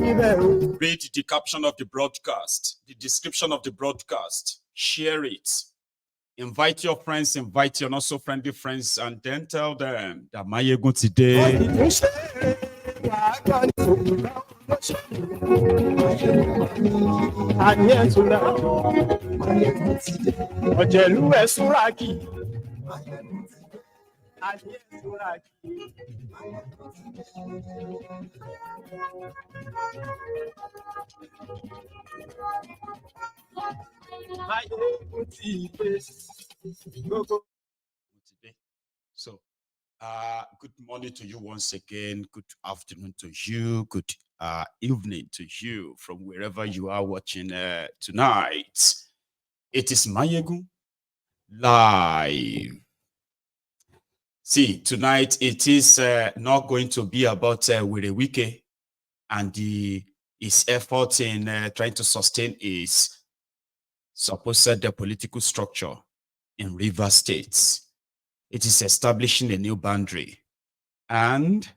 Read the caption of the broadcast, the description of the broadcast, share it. Invite your friends, invite your not so friendly friends, and then tell them that Mayegun today. So, good morning to you once again. Good afternoon to you. Good evening to you from wherever you are watching tonight. It is Mayegun live. See, tonight it is not going to be about Wike and his effort in trying to sustain his supposed political structure in Rivers State. It is establishing a new boundary and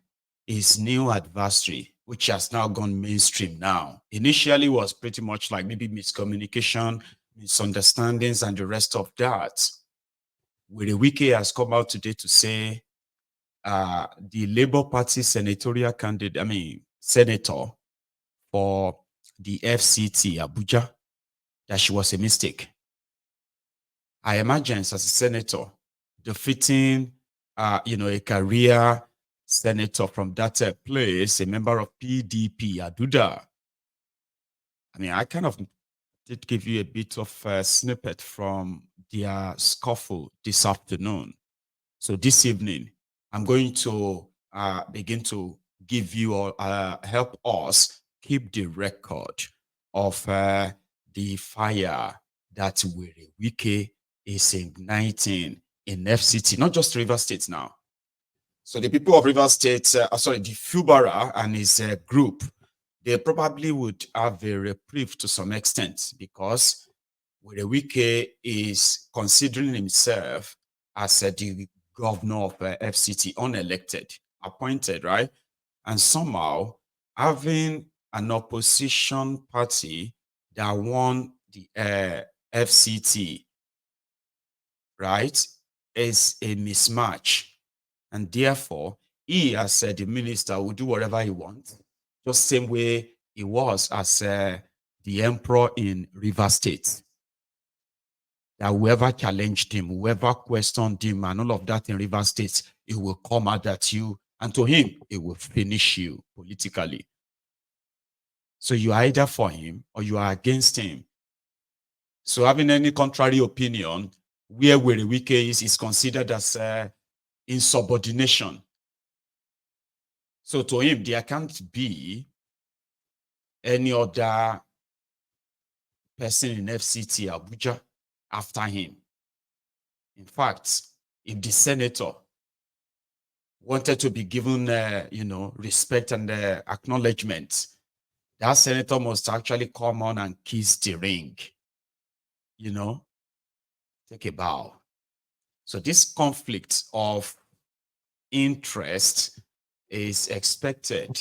his new adversary, which has now gone mainstream now. Initially was pretty much like maybe miscommunication, misunderstandings, and the rest of that. Wike has come out today to say the Labour Party senatorial candidate, senator for the FCT Abuja, that she was a mistake. I imagine as a senator, defeating, a career senator from that place, a member of PDP, Aduda. I kind of did give you a bit of a snippet from their scuffle this afternoon. So this evening, I'm going to begin to give you all, help us keep the record of the fire that Wike is igniting in FCT, not just Rivers State now. So the people of Rivers State, the Fubara and his group, they probably would have a reprieve to some extent because Wike is considering himself as the governor of FCT, unelected, appointed, right? And somehow having an opposition party that won the FCT, right, is a mismatch. And therefore, he, as the minister, will do whatever he wants, just same way he was as the emperor in Rivers State. That whoever challenged him, whoever questioned him, and all of that in Rivers State, he will come out at you, and to him, it will finish you politically. So you are either for him or you are against him. So having any contrary opinion, where Wike is considered as insubordination. So to him, there can't be any other person in FCT Abuja after him. In fact, if the senator wanted to be given, respect and acknowledgement, that senator must actually come on and kiss the ring, take a bow. So this conflict of interest is expected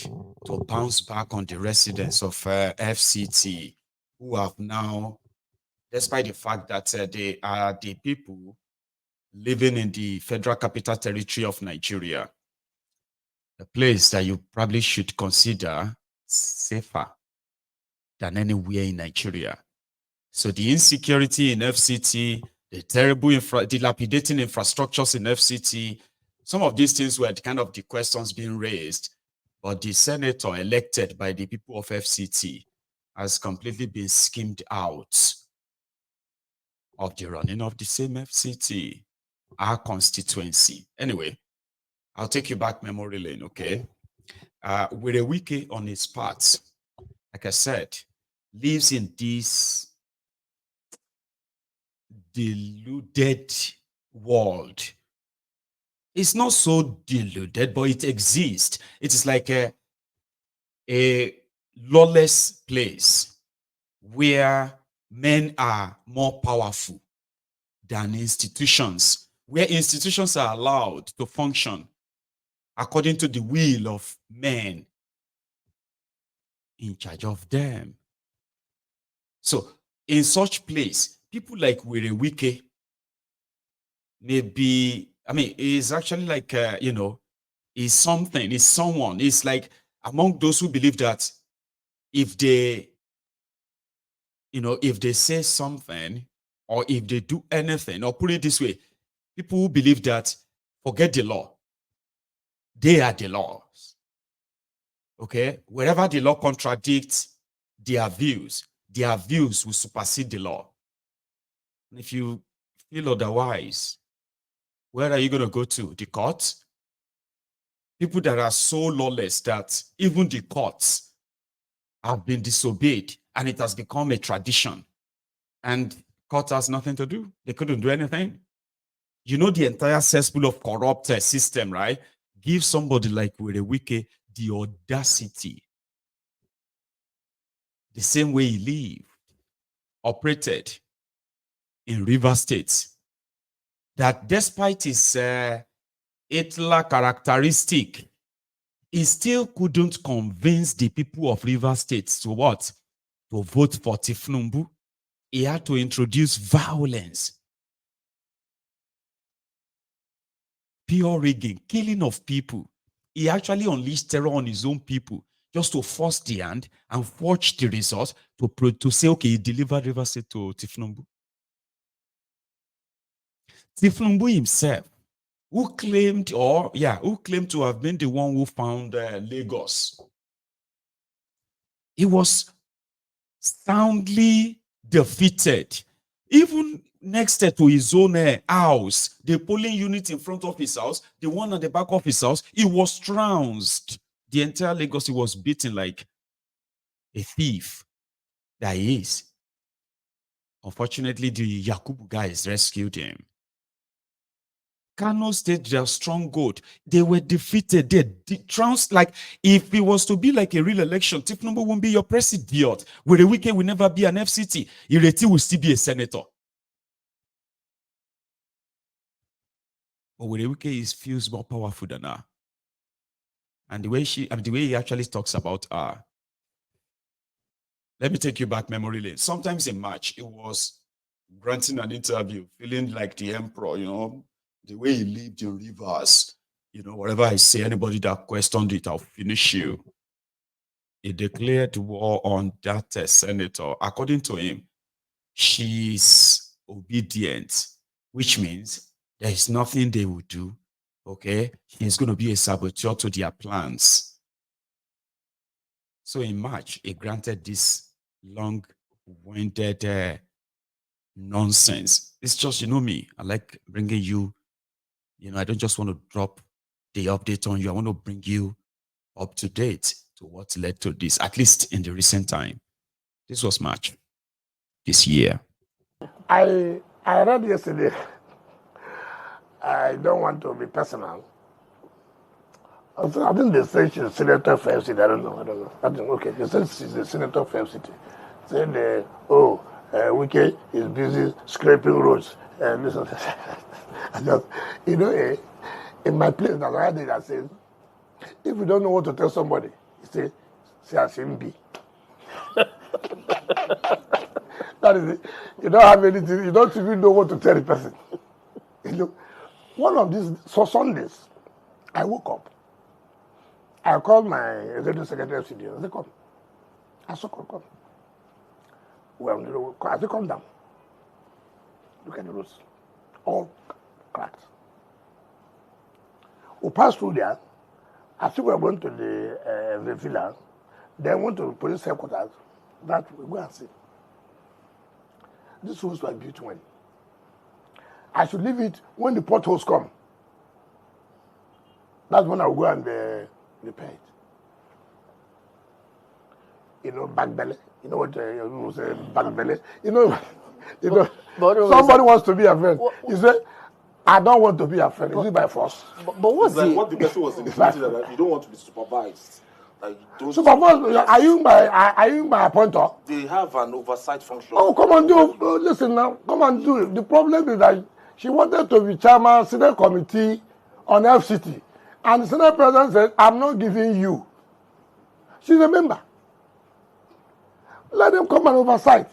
to bounce back on the residents of FCT, who have now, despite the fact that they are the people living in the Federal Capital Territory of Nigeria, a place that you probably should consider safer than anywhere in Nigeria. So the insecurity in FCT, the terrible dilapidating infrastructures in FCT, some of these things were kind of the questions being raised, but the senator elected by the people of FCT has completely been skimmed out of the running of the same FCT, our constituency. Anyway, I'll take you back memory lane, okay? Wike on his part, like I said, lives in this deluded world. It's not so deluded, but it exists. It is like a lawless place where men are more powerful than institutions, where institutions are allowed to function according to the will of men in charge of them. So in such place, people like Wike may be, I mean, is actually like, is something, is someone. It's like among those who believe that if they, if they say something or if they do anything, or put it this way, people who believe that forget the law, they are the laws. Okay? Wherever the law contradicts their views will supersede the law. And if you feel otherwise, where are you going to go to? The court? People that are so lawless that even the courts have been disobeyed and it has become a tradition. And court has nothing to do. They couldn't do anything. You know, the entire cesspool of corrupt system, right? Give somebody like Wike the audacity, the same way he lived, operated in River State, that despite his Hitler characteristic, he still couldn't convince the people of River State to what? To vote for Tifnumbu. He had to introduce violence, pure rigging, killing of people. He actually unleashed terror on his own people just to force the hand and forge the results to say, okay, he delivered River State to Tifnumbu. Tifnumbu himself, who claimed to have been the one who found Lagos, he was soundly defeated. Even next to his own house, the polling unit in front of his house, the one at the back of his house, he was trounced. The entire Lagos, he was beaten like a thief that he is. Unfortunately, the Yakubu guys rescued him. Kano State, their stronghold, they were defeated. They trounced. Like, if it was to be like a real election, Tifnumbu won't be your president. Wike will never be an FCT. Ireti will still be a senator. But Wike feels more powerful than her. And the way he actually talks about her. Let me take you back memory lane. Sometimes in March, it was granting an interview, feeling like the emperor, the way he lived in Rivers, whatever I say, anybody that questioned it, I'll finish you. He declared war on that senator. According to him, she's obedient, which means there is nothing they will do. Okay, he's going to be a saboteur to their plans. So in March, he granted this long-winded nonsense. It's just, me, I like bringing you, I don't just want to drop the update on you. I want to bring you up to date to what led to this, at least in the recent time. This was March this year. I read yesterday. I don't want to be personal. I think they say she's a senator for FCT. I don't know. I think, okay, they said she's a senator for FCT. Saying, Wike is busy scraping roads. And this I just, in my place, that's why I say, if you don't know what to tell somebody, you say as him be. That is it. You don't have anything, you don't even know what to tell the person. One of these, Sundays, I woke up. I called my executive secretary of CDO. I said, come. I said, come. Well, I said, come down. Look at the roads. All cracked. We passed through there. I think we were going to the villa. Then went to the police headquarters. That we go and see. These roads were built when? I should leave it when the potholes come. That's when I'll go and repair it. Back belly. You know what you say, back belly? Somebody wants to be a friend. He said, I don't want to be a friend. Is it by force? But what's like what the person was indicating that you don't want to be supervised. Supervised? Are you my appointer? They have an oversight function. Oh, come on, listen now. Come on, do it. The problem is that she wanted to be chairman, Senate committee on FCT. And the Senate president said, I'm not giving you. She's a member. Let them come and oversight.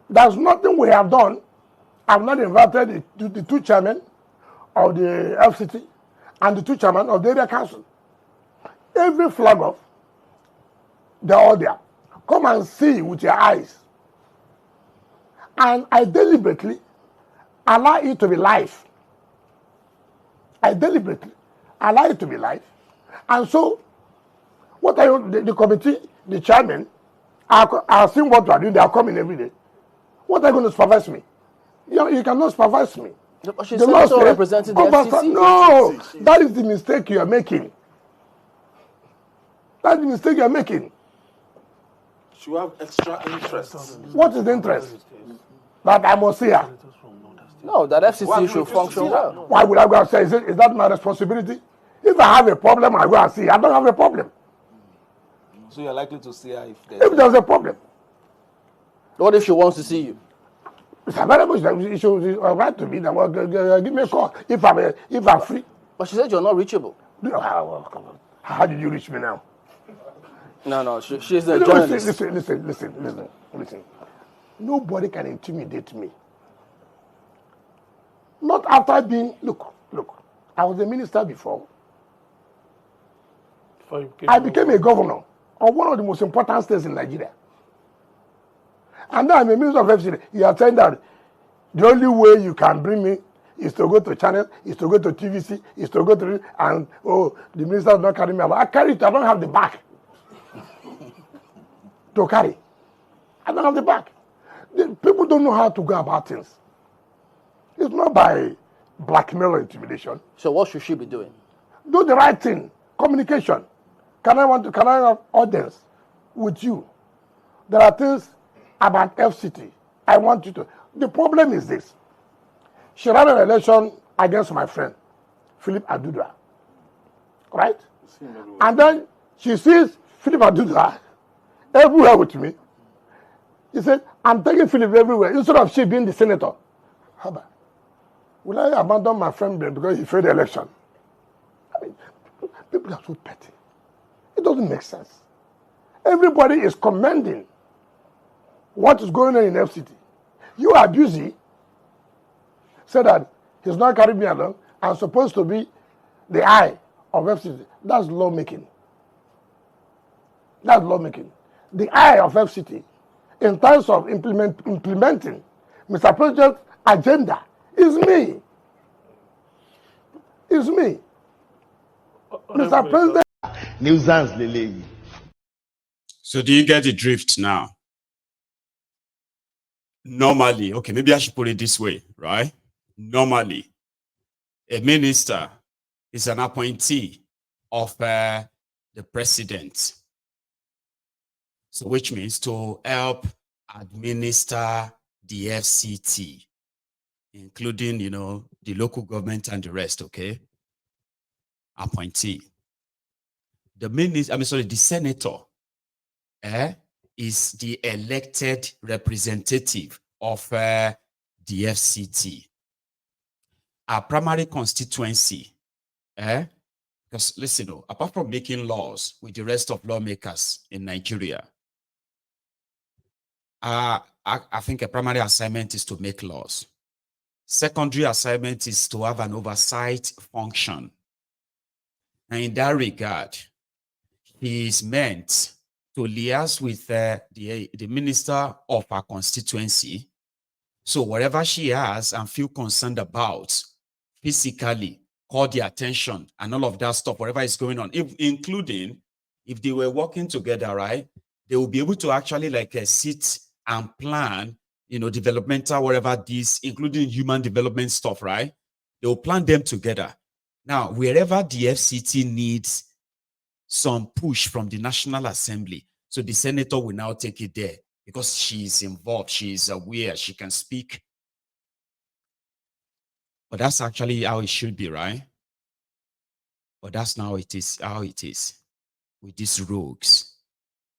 There's nothing we have done. I've not invited the two chairmen of the FCT and the two chairmen of the area council. Every flag off, they're all there. Come and see with your eyes. And I deliberately allow it to be live. I deliberately allow it to be live. And so, what are you, the committee, the chairman, are seeing what you are doing. They are coming every day. What are you going to supervise me? You cannot supervise me. But she's also representing the FCC. No, that is the mistake you are making. That's the mistake you are making. You have extra interest. What is the interest? That I must see her. No, that FCC should function well. Why would I go and say, is that my responsibility? If I have a problem, I go and see her. I don't have a problem. So you're likely to see her If there's a problem. What if she wants to see you? It's available. She should write to me. Give me a call if I'm free. But she said you're not reachable. How did you reach me now? No, she's a journalist. Listen. Nobody can intimidate me. Not after being, look. I was a minister before. I became a governor of one of the most important states in Nigeria. And now I'm a minister of FCT. You are saying that the only way you can bring me is to go to channel, is to go to TVC, is to go to, and the minister does not carry me. I carry it, I don't have the back to carry. I don't have the back. People don't know how to go about things. It's not by blackmail or intimidation. So what should she be doing? Do the right thing. Communication. Can I have audience with you? There are things about FCT. I want you to. The problem is this. She ran an election against my friend, Philip Aduda. Right? And then she sees Philip Aduda everywhere with me. He said, I'm taking Philip everywhere instead of she being the senator. How about? Will I abandon my friend because he failed the election? I mean, people are so petty. It doesn't make sense. Everybody is commending what is going on in FCT. You abusee said that he's not carrying me along. I'm supposed to be the eye of FCT. That's lawmaking. That's lawmaking. The eye of FCT in terms of implementing Mr. President's agenda is me. Is me. Mr. President. Nuisance Lele. So do you get the drift now? Normally, okay, maybe I should put it this way, right? Normally, a minister is an appointee of the president. So which means to help administer the FCT, including, the local government and the rest, okay? Appointee. The senator is the elected representative of the FCT. Our primary constituency, because listen, apart from making laws with the rest of lawmakers in Nigeria, I think a primary assignment is to make laws. Secondary assignment is to have an oversight function. And in that regard, he is meant to liaise with the minister of our constituency. So whatever she has and feel concerned about, physically, call the attention and all of that stuff, whatever is going on, including if they were working together, right, they will be able to actually sit and plan, developmental, whatever this, including human development stuff, right? They will plan them together. Now, wherever the FCT needs some push from the National Assembly, so the senator will now take it there because she's involved, she's aware, she can speak. But that's actually how it should be, right? But that's now how it is with these rogues.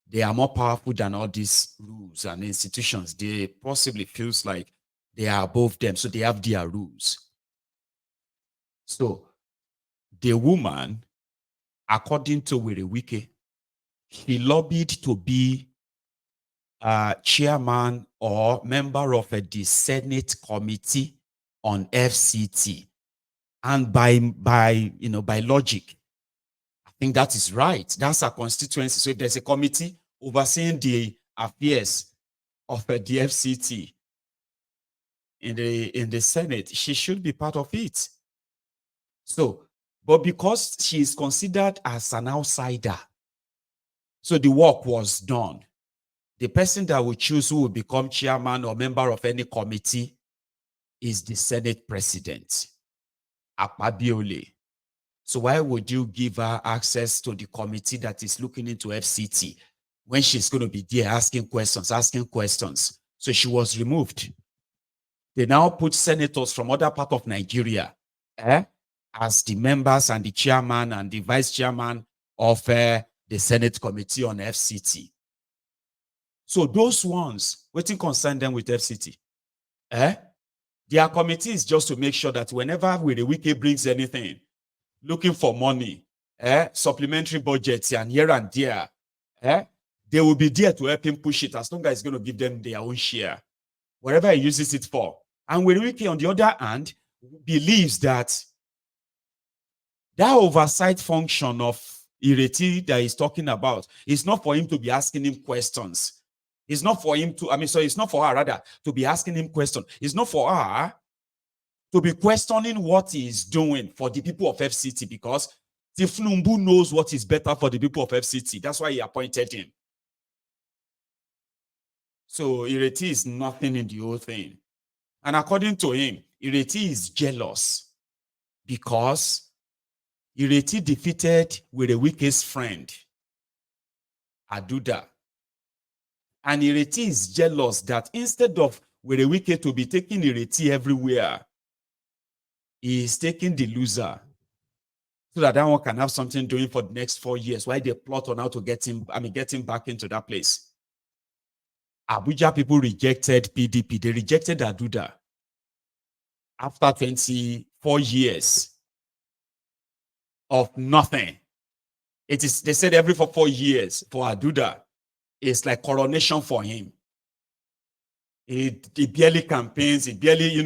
They are more powerful than all these rules and institutions. They possibly feels like they are above them, so they have their rules. So the woman, according to Wike, she lobbied to be chairman or member of the Senate Committee on FCT. And by logic, I think that is right. That's our constituency. So if there's a committee overseeing the affairs of the FCT in the Senate, she should be part of it. So, but because she is considered as an outsider, so the work was done. The person that will choose who will become chairman or member of any committee is the Senate president, Akpabiole. So why would you give her access to the committee that is looking into FCT when she's going to be there asking questions? So she was removed. They now put senators from other part of Nigeria as the members and the chairman and the vice chairman of the Senate Committee on FCT. So those ones, what concern them with FCT? Their committee is just to make sure that whenever Wike brings anything, looking for money, supplementary budgets and here and there, they will be there to help him push it as long as it's going to give them their own share, whatever he uses it for. And Wike, on the other hand, believes that oversight function of Ireti that he's talking about is not for him to be asking him questions. It's not for him to, it's not for her rather to be asking him questions. It's not for her to be questioning what he's doing for the people of FCT, because Tifnumbu knows what is better for the people of FCT. That's why he appointed him. So Ireti is nothing in the whole thing. And according to him, Ireti is jealous because Ireti defeated Wike's friend, Aduda. And Ireti is jealous that instead of Wike to be taking Ireti everywhere, he is taking the loser so that one can have something doing for the next 4 years while they plot on how to get him back into that place. Abuja people rejected PDP. They rejected Aduda after 24 years of nothing. They said every 4 years for Aduda, it's like coronation for him. He barely campaigns, he barely,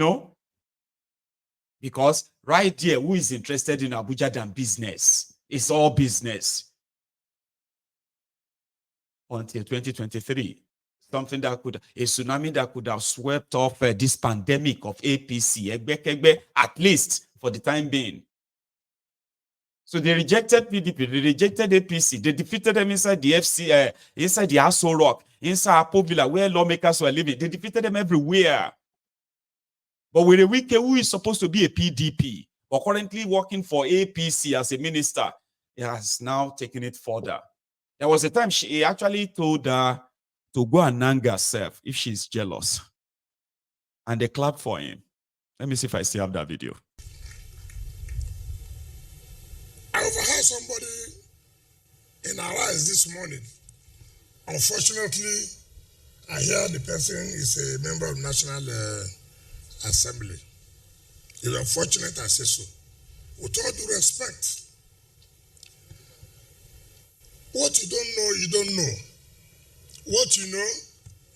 because right there, who is interested in Abuja than business? It's all business. Until 2023, a tsunami that could have swept off this pandemic of APC, at least for the time being. So they rejected PDP, they rejected APC, they defeated them inside the inside the Aso Rock, inside Apo where lawmakers were living. They defeated them everywhere. But with Wike, who is supposed to be a PDP, but currently working for APC as a minister, he has now taken it further. There was a time he actually told her to go and hang herself if she's jealous. And they clapped for him. Let me see if I still have that video. I overheard somebody in our eyes this morning. Unfortunately, I hear the person is a member of National Assembly. It's unfortunate I say so. With all due respect, what you don't know, you don't know. What you know,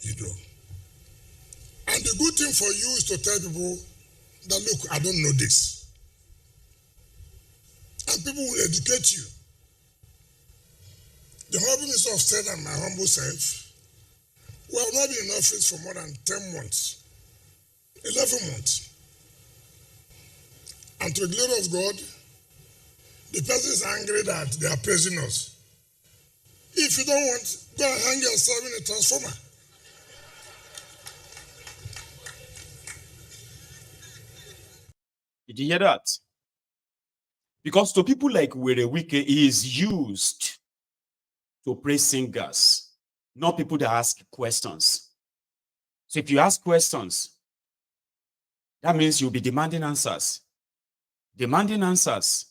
you do. And the good thing for you is to tell people that, look, I don't know this. And people will educate you. The Honorable Minister of State and my humble self, we have not been in office for more than 10 months, 11 months. And to the glory of God, the person is angry that they are praising us. If you don't want, go and hang yourself in a transformer. Did you hear that? Because to people like Wike, he is used to praise singers, not people that ask questions. So if you ask questions, that means you'll be demanding answers. Demanding answers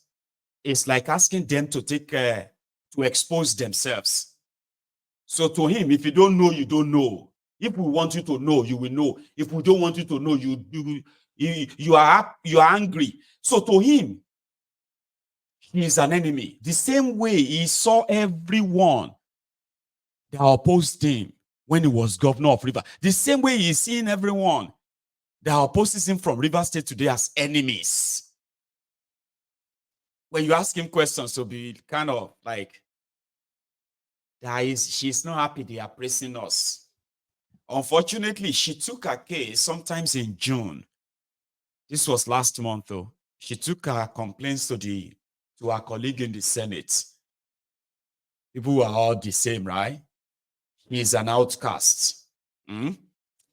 is like asking them to to expose themselves. So to him, if you don't know, you don't know. If we want you to know, you will know. If we don't want you to know, you are angry. So to him, he is an enemy. The same way he saw everyone that opposed him when he was governor of Rivers. The same way he's seeing everyone that opposes him from Rivers State today as enemies. When you ask him questions, to be kind of like, she's not happy they are pressing us. Unfortunately, she took her case sometimes in June. This was last month, though. She took her complaints to her colleague in the Senate. People who are all the same, right? He's an outcast.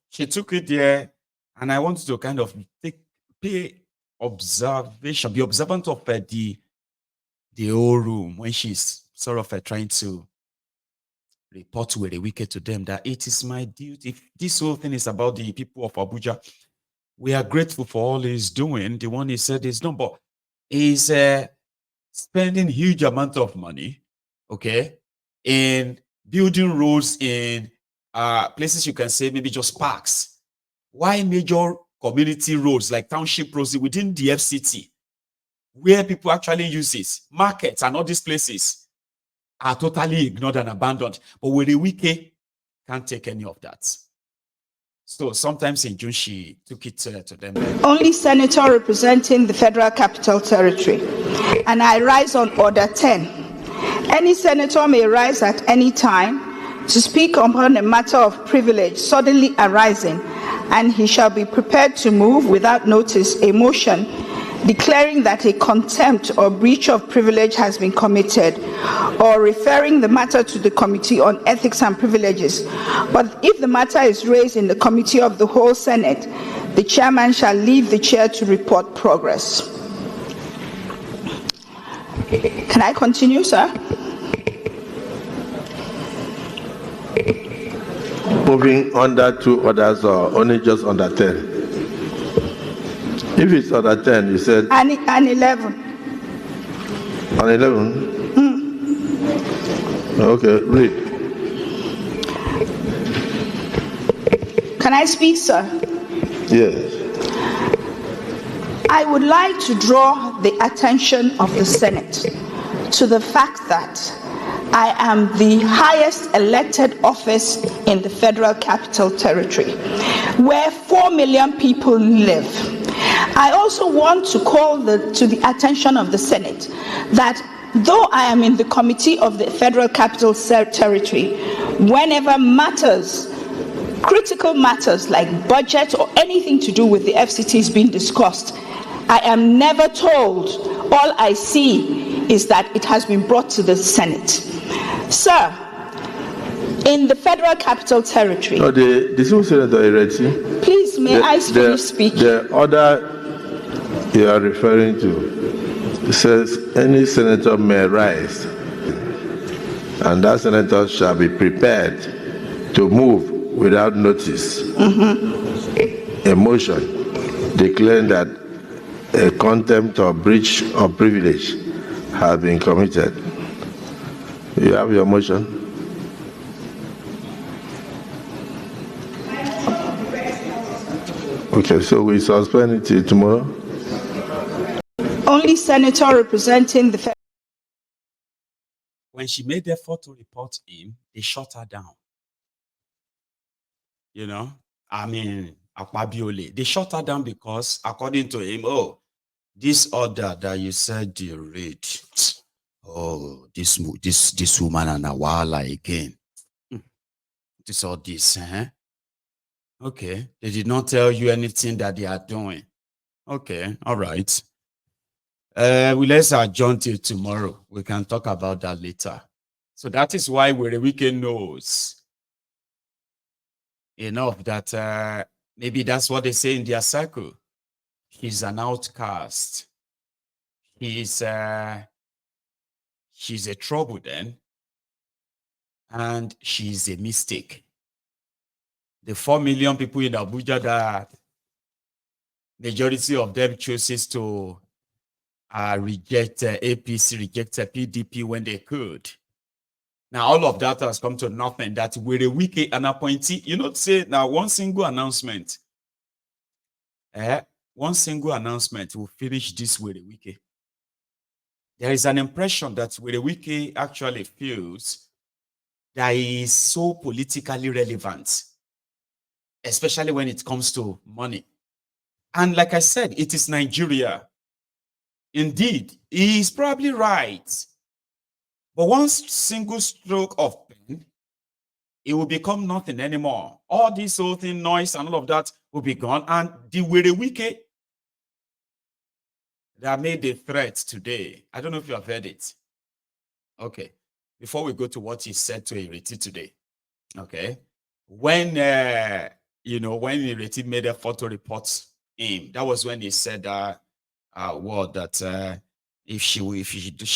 She took it there, and I want to kind of be observant of the whole room when she's sort of trying to report to the wicked to them that it is my duty. If this whole thing is about the people of Abuja, we are grateful for all he's doing. The one he said is no, but he's spending huge amount of money, okay, in building roads in places you can say maybe just parks. Why major community roads like township roads within the FCT, where people actually use it, markets and all these places are totally ignored and abandoned. But with the Wike, can't take any of that. So sometimes in June, she took it to them. Only senator representing the Federal Capital Territory. And I rise on Order 10. Any senator may rise at any time to speak upon a matter of privilege suddenly arising, and he shall be prepared to move without notice a motion declaring that a contempt or breach of privilege has been committed, or referring the matter to the Committee on Ethics and Privileges. But if the matter is raised in the Committee of the whole Senate, the chairman shall leave the chair to report progress. Can I continue, sir? Moving under 2 orders or only just under 10? If it's under 10, you said... And 11. On 11? Okay, read. Can I speak, sir? Yes. I would like to draw the attention of the Senate to the fact that I am the highest elected office in the Federal Capital Territory, where 4 million people live. I also want to call to the attention of the Senate that though I am in the Committee of the Federal Capital Territory, whenever matters, critical matters like budget or anything to do with the FCT is being discussed, I am never told. All I see is that it has been brought to the Senate. Sir, in the Federal Capital Territory... No, the civil senator, Ireti. Please, may I finish speaking? The order you are referring to says any senator may rise, and that senator shall be prepared to move without notice a motion declaring that a contempt or breach of privilege has been committed. You have your motion. Okay, so we suspend it till tomorrow. Only senator representing the... When she made the effort to report him, they shut her down. You know, I mean, Akpabiole, they shut her down because, according to him, oh, this order that you said you read, oh, this woman and Awala again. This all this, huh? Okay, they did not tell you anything that they are doing. Okay, all right. Let's adjourn till tomorrow. We can talk about that later. So that is why Rhetoric knows enough that maybe that's what they say in their circle. He's an outcast. She's a trouble then, and she's a mistake. The 4 million people in Abuja that majority of them chooses to reject APC, reject PDP when they could. Now, all of that has come to nothing. That with a Wike, an appointee, you know, say now one single announcement will finish this with a Wike. There is an impression that with a Wike actually feels that is so politically relevant, especially when it comes to money. And like I said, it is Nigeria. Indeed, he is probably right. But one single stroke of pen, it will become nothing anymore. All this whole thing, noise and all of that will be gone. And the Wike that made the threat today, I don't know if you have heard it. Okay. Before we go to what he said to Ireti today, okay, when when Ireti made a photo report him, that was when he said word that if she does